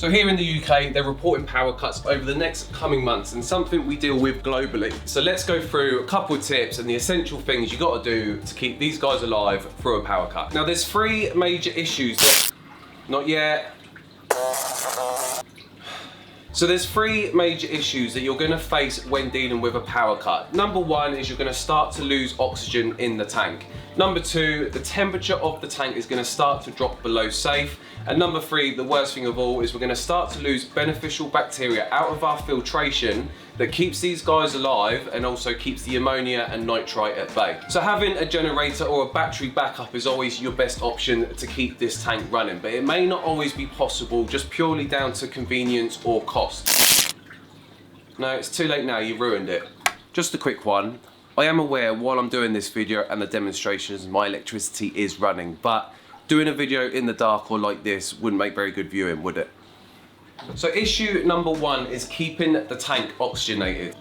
So here in the UK, they're reporting power cuts over the next coming months, and something we deal with globally. So let's go through a couple of tips and the essential things you got to do to keep these guys alive through a power cut. Now there's three major issues that, not yet. So there's three major issues that you're going to face when dealing with a power cut. Number one is you're going to start to lose oxygen in the tank. Number two, the temperature of the tank is going to start to drop below safe. And number three, the worst thing of all, is we're going to start to lose beneficial bacteria out of our filtration that keeps these guys alive and also keeps the ammonia and nitrite at bay. So having a generator or a battery backup is always your best option to keep this tank running, but it may not always be possible just purely down to convenience or cost. No, it's too late now, you ruined it. Just a quick one. I am aware while I'm doing this video and the demonstrations, my electricity is running, but doing a video in the dark or like this wouldn't make very good viewing, would it? So issue number one is keeping the tank oxygenated.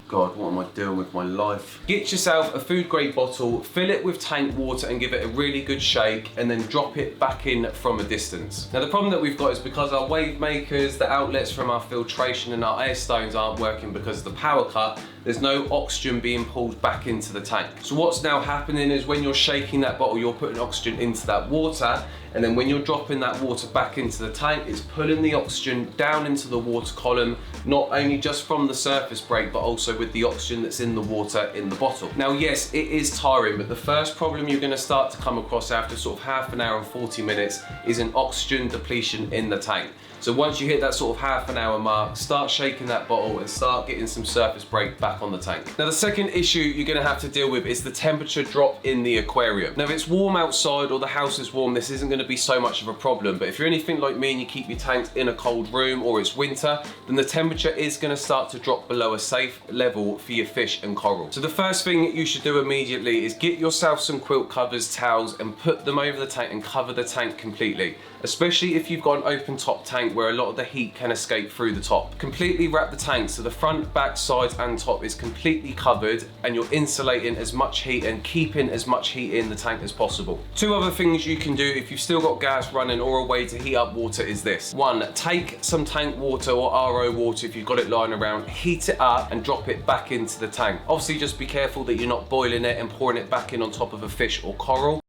God, what am I doing with my life? Get yourself a food grade bottle, fill it with tank water and give it a really good shake, and then drop it back in from a distance. Now the problem that we've got is because our wave makers, the outlets from our filtration and our air stones aren't working because of the power cut, there's no oxygen being pulled back into the tank. So what's now happening is when you're shaking that bottle, you're putting oxygen into that water, and then when you're dropping that water back into the tank, it's pulling the oxygen down into the water column, not only just from the surface break, but also with the oxygen that's in the water in the bottle. Now, yes, it is tiring, but the first problem you're gonna start to come across after sort of half an hour and 40 minutes is an oxygen depletion in the tank. So once you hit that sort of half an hour mark, start shaking that bottle and start getting some surface break back on the tank. Now the second issue you're gonna have to deal with is the temperature drop in the aquarium. Now if it's warm outside or the house is warm, this isn't gonna be so much of a problem, but if you're anything like me and you keep your tanks in a cold room or it's winter, then the temperature is gonna start to drop below a safe level for your fish and coral. So the first thing you should do immediately is get yourself some quilt covers, towels, and put them over the tank and cover the tank completely. Especially if you've got an open top tank where a lot of the heat can escape through the top. Completely wrap the tank so the front, back, sides and top is completely covered and you're insulating as much heat and keeping as much heat in the tank as possible. Two other things you can do if you've still got gas running or a way to heat up water is this. One, take some tank water or RO water if you've got it lying around, heat it up and drop it back into the tank. Obviously just be careful that you're not boiling it and pouring it back in on top of a fish or coral.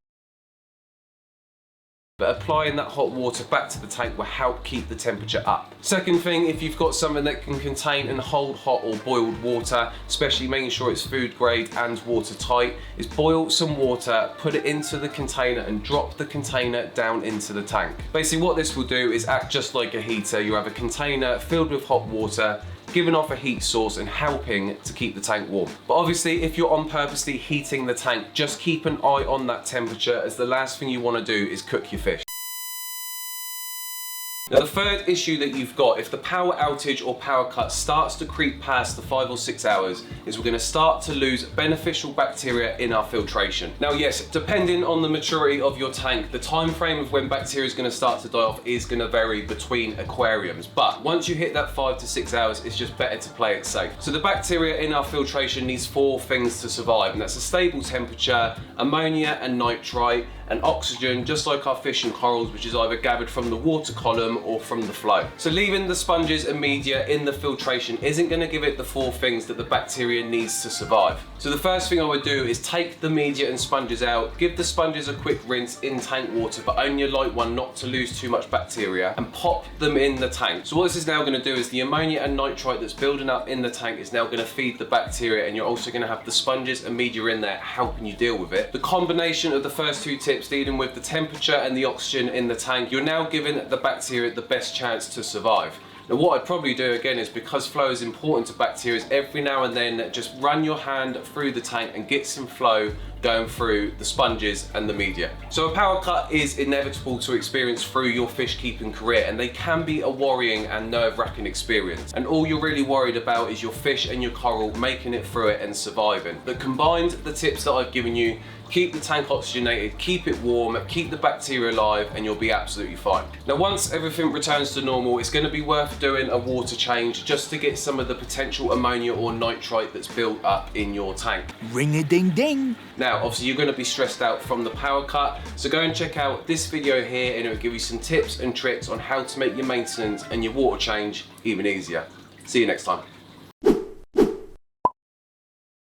But applying that hot water back to the tank will help keep the temperature up. Second thing, if you've got something that can contain and hold hot or boiled water, especially making sure it's food grade and watertight, is boil some water, put it into the container and drop the container down into the tank. Basically what this will do is act just like a heater. You have a container filled with hot water, giving off a heat source and helping to keep the tank warm. But obviously if you're on purposely heating the tank, just keep an eye on that temperature, as the last thing you want to do is cook your fish. Now the third issue that you've got, if the power outage or power cut starts to creep past the 5 or 6 hours, is we're going to start to lose beneficial bacteria in our filtration. Now yes, depending on the maturity of your tank, the time frame of when bacteria is going to start to die off is going to vary between aquariums. But once you hit that 5 to 6 hours, it's just better to play it safe. So the bacteria in our filtration needs 4 things to survive, and that's a stable temperature, ammonia and nitrite, and oxygen, just like our fish and corals, which is either gathered from the water column or from the flow. So leaving the sponges and media in the filtration isn't going to give it the 4 things that the bacteria needs to survive. So the first thing I would do is take the media and sponges out, give the sponges a quick rinse in tank water, but only a light one, not to lose too much bacteria, and pop them in the tank. So what this is now going to do is the ammonia and nitrite that's building up in the tank is now going to feed the bacteria, and you're also going to have the sponges and media in there helping you deal with it. The combination of the first 2 tips, dealing with the temperature and the oxygen in the tank, you're now giving the bacteria the best chance to survive. Now what I'd probably do again is, because flow is important to bacteria, is every now and then just run your hand through the tank and get some flow going through the sponges and the media. So a power cut is inevitable to experience through your fish keeping career, and they can be a worrying and nerve-wracking experience. And all you're really worried about is your fish and your coral making it through it and surviving. But combined, the tips that I've given you keep the tank oxygenated, keep it warm, keep the bacteria alive, and you'll be absolutely fine. Now once everything returns to normal, it's going to be worth doing a water change just to get some of the potential ammonia or nitrite that's built up in your tank. Ring-a-ding-ding. Now obviously you're going to be stressed out from the power cut, so go and check out this video here and it will give you some tips and tricks on how to make your maintenance and your water change even easier. See you next time.